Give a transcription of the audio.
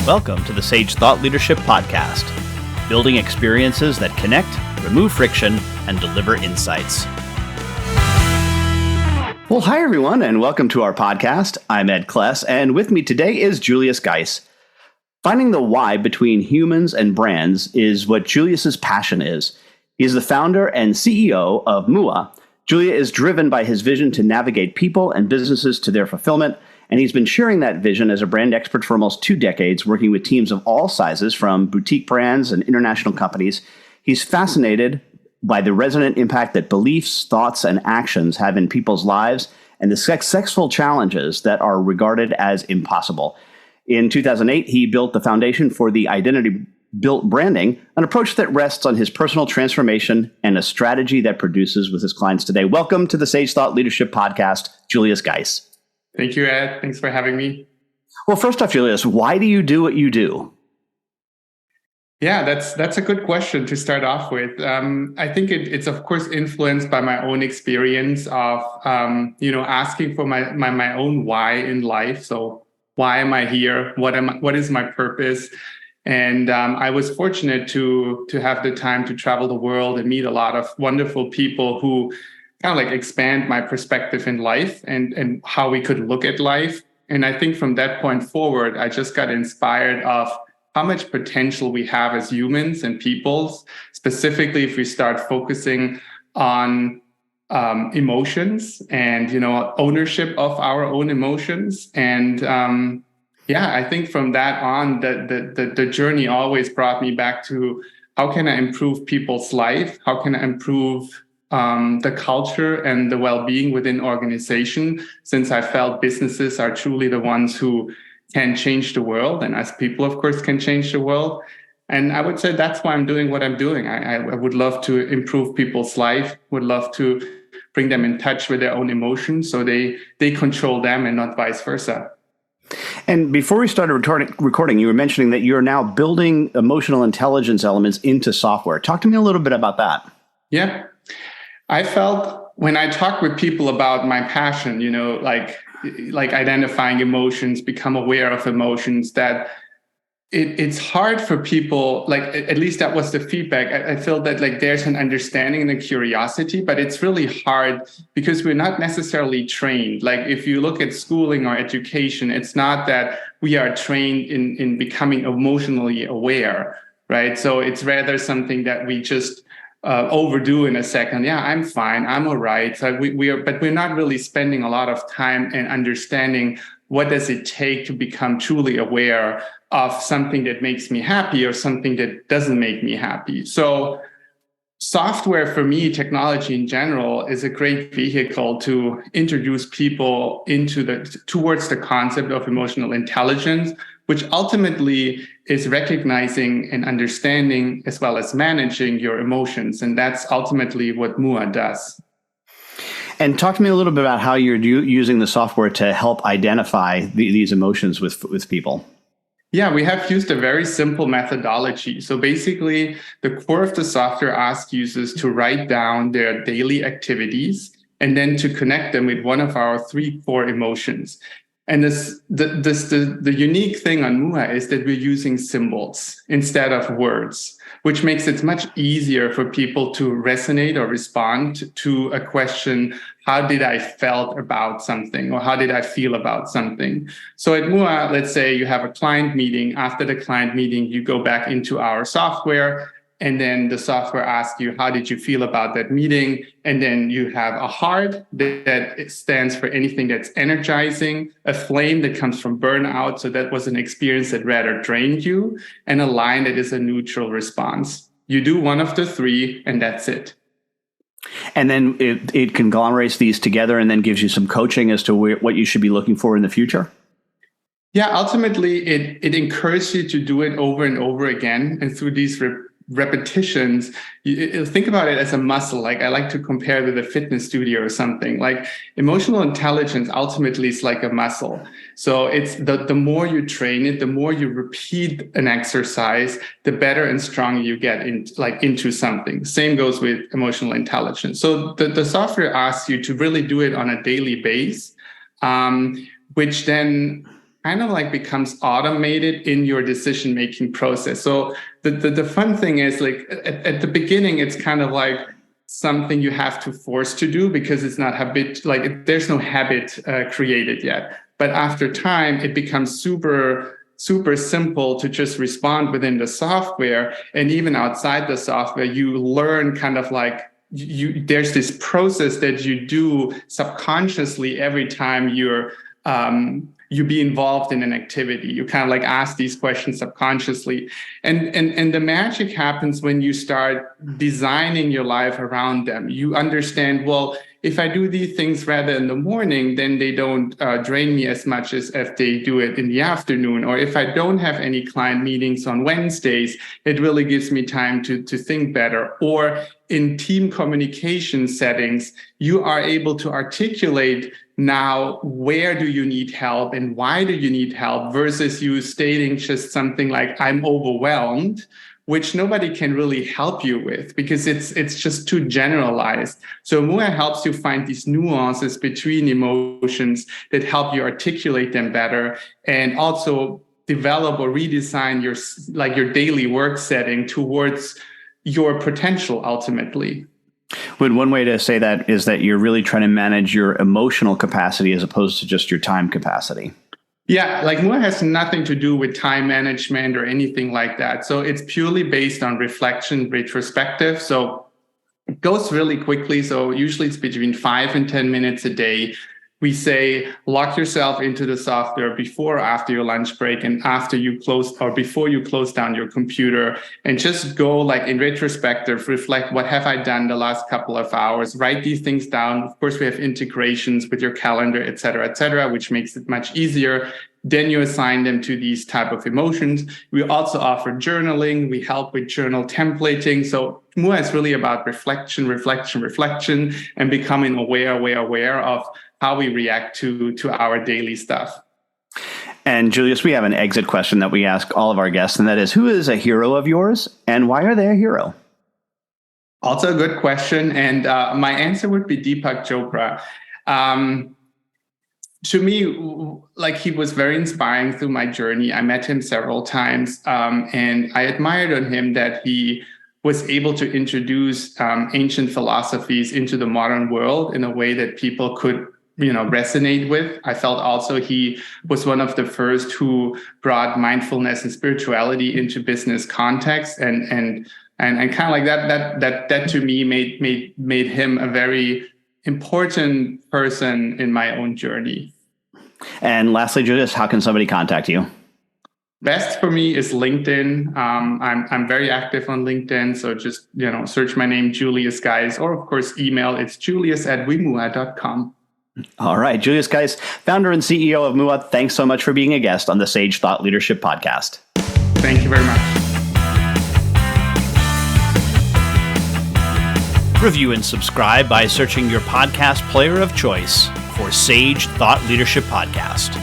Welcome to the Sage Thought Leadership Podcast, building experiences that connect, remove friction, and deliver insights. Well, hi, everyone, and welcome to our podcast. I'm Ed Kless, and with me today is Julius Geis. Finding the why between humans and brands is what Julius's passion is. He's the founder and CEO of MUA. Julia is driven by his vision to navigate people and businesses to their fulfillment, and he's been sharing that vision as a brand expert for almost 2 decades, working with teams of all sizes, from boutique brands and international companies. He's fascinated by the resonant impact that beliefs, thoughts, and actions have in people's lives and the successful challenges that are regarded as impossible. In 2008, he built the foundation for the identity-built branding, an approach that rests on his personal transformation and a strategy that produces with his clients today. Welcome to the Sage Thought Leadership Podcast, Julius Geis. Thank you, Ed. Thanks for having me. Well, first off, Julius, why do you do what you do? Yeah, that's a good question to start off with. I think it's of course influenced by my own experience of asking for my own why in life. So why am I here? What is my purpose? And I was fortunate to have the time to travel the world and meet a lot of wonderful people who kind of like expand my perspective in life and how we could look at life. And I think from that point forward, I just got inspired of how much potential we have as humans and peoples, specifically if we start focusing on emotions and, ownership of our own emotions. And I think from that on, the journey always brought me back to how can I improve people's life? How can I improve the culture and the well-being within organization, since I felt businesses are truly the ones who can change the world, and as people, of course, can change the world. And I would say that's why I'm doing what I'm doing. I would love to improve people's life, would love to bring them in touch with their own emotions so they control them and not vice versa. And before we started recording, you were mentioning that you're now building emotional intelligence elements into software. Talk to me a little bit about that. Yeah. I felt when I talk with people about my passion, like identifying emotions, become aware of emotions, that it's hard for people, like at least that was the feedback. I feel that like there's an understanding and a curiosity, but it's really hard because we're not necessarily trained. Like if you look at schooling or education, it's not that we are trained in becoming emotionally aware, right? So it's rather something that we just overdo in a second. Yeah, I'm fine. I'm all right. So but we're not really spending a lot of time and understanding what does it take to become truly aware of something that makes me happy or something that doesn't make me happy. So software for me, technology in general, is a great vehicle to introduce people towards the concept of emotional intelligence, which ultimately is recognizing and understanding as well as managing your emotions. And that's ultimately what MUA does. And talk to me a little bit about how you're using the software to help identify these emotions with people. Yeah, we have used a very simple methodology. So basically, the core of the software asks users to write down their daily activities and then to connect them with one of our 3 core emotions. And the unique thing on MUA is that we're using symbols instead of words, which makes it much easier for people to resonate or respond to a question, how did I felt about something, or how did I feel about something? So at MUA, let's say you have a client meeting. After the client meeting, you go back into our software, and then the software asks you, how did you feel about that meeting? And then you have a heart that stands for anything that's energizing, a flame that comes from burnout. So that was an experience that rather drained you, and a line that is a neutral response. You do one of the 3, and that's it. And then it conglomerates these together and then gives you some coaching as to what you should be looking for in the future? Yeah, ultimately, it encourages you to do it over and over again. And through these repetitions, you think about it as a muscle. Like I like to compare with a fitness studio or something. Like emotional intelligence ultimately is like a muscle. So it's the more you train it, the more you repeat an exercise, the better and stronger you get into something. Same goes with emotional intelligence. So the software asks you to really do it on a daily basis, which then kind of like becomes automated in your decision-making process. So the fun thing is like at the beginning, it's kind of like something you have to force to do because it's not there's no habit created yet. But after time, it becomes super simple to just respond within the software. And even outside the software, you learn kind of like there's this process that you do subconsciously every time you be involved in an activity. You kind of like ask these questions subconsciously. And the magic happens when you start designing your life around them. You understand, well, if I do these things rather in the morning, then they don't drain me as much as if they do it in the afternoon. Or if I don't have any client meetings on Wednesdays, it really gives me time to think better. Or in team communication settings, you are able to articulate now, where do you need help and why do you need help versus you stating just something like, I'm overwhelmed, which nobody can really help you with because it's just too generalized. So MUA helps you find these nuances between emotions that help you articulate them better and also develop or redesign your daily work setting towards your potential ultimately. But one way to say that is that you're really trying to manage your emotional capacity as opposed to just your time capacity. Yeah, like MUA has nothing to do with time management or anything like that. So it's purely based on reflection, retrospective. So it goes really quickly. So usually it's between 5 and 10 minutes a day. We say lock yourself into the software before or after your lunch break and after you close or before you close down your computer and just go like in retrospective, reflect what have I done the last couple of hours, write these things down. Of course, we have integrations with your calendar, et cetera, which makes it much easier. Then you assign them to these type of emotions. We also offer journaling. We help with journal templating. So MUA is really about reflection, and becoming aware of how we react to our daily stuff. And Julius, we have an exit question that we ask all of our guests, and that is, who is a hero of yours and why are they a hero? Also a good question. And my answer would be Deepak Chopra. To me, like he was very inspiring through my journey. I met him several times and I admired on him that he was able to introduce ancient philosophies into the modern world in a way that people could resonate with. I felt also he was one of the first who brought mindfulness and spirituality into business context, and kind of like that to me made him a very important person in my own journey. And lastly, Julius, how can somebody contact you? Best for me is LinkedIn. I'm very active on LinkedIn, so just search my name, Julius Geis, or of course email. It's julius@wemua.com. All right, Julius Geis, founder and CEO of MUA, thanks so much for being a guest on the Sage Thought Leadership Podcast. Thank you very much. Review and subscribe by searching your podcast player of choice for Sage Thought Leadership Podcast.